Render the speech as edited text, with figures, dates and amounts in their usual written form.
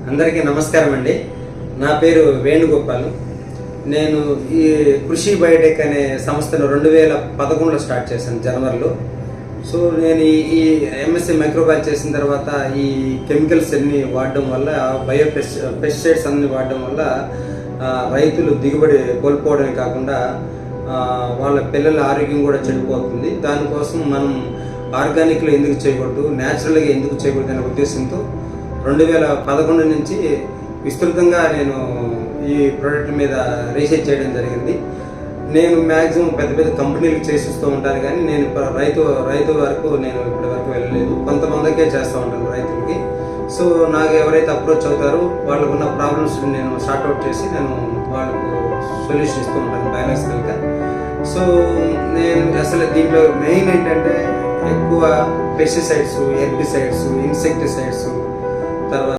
అందరికీ నమస్కారం అండి. నా పేరు వేణుగోపాల్. నేను ఈ కృషి బయోటెక్ అనే సంస్థను 2011లో స్టార్ట్ చేశాను, జనవరిలో. సో నేను ఈ ఎంఎస్సి మైక్రోబయాలజీ చేసిన తర్వాత ఈ కెమికల్స్ అన్ని వాడడం వల్ల, పెస్టిసైడ్స్ అన్ని వాడడం వల్ల రైతులు దిగుబడి కోల్పోవడమే కాకుండా వాళ్ళ పిల్లల ఆరోగ్యం కూడా చెడిపోతుంది. దానికోసం మనం ఆర్గానిక్లో ఎందుకు చేయకూడదు, న్యాచురల్గా ఎందుకు చేయకూడదు అనే ఉద్దేశంతో 2011 నుంచి విస్తృతంగా నేను ఈ ప్రోడక్ట్ మీద రీసెర్చ్ చేయడం జరిగింది. నేను మ్యాక్సిమం పెద్ద పెద్ద కంపెనీలకు చేసిస్తూ ఉంటాను, కానీ నేను రైతు వరకు నేను ఇప్పటి వరకు వెళ్ళలేదు. కొంతమందికే చేస్తూ ఉంటాను రైతులకి. సో నాకు ఎవరైతే అప్రోచ్ అవుతారో వాళ్ళకు ఉన్న ప్రాబ్లమ్స్ నేను సార్ట్అవుట్ చేసి నేను వాళ్ళకు సొల్యూషన్ ఇస్తూ ఉంటాను బయాలజికల్గా. సో నేను అసలు దీంట్లో మెయిన్ ఏంటంటే ఎక్కువ పెస్టిసైడ్స్, హెర్బిసైడ్స్, ఇన్సెక్టిసైడ్స్, తర్వాత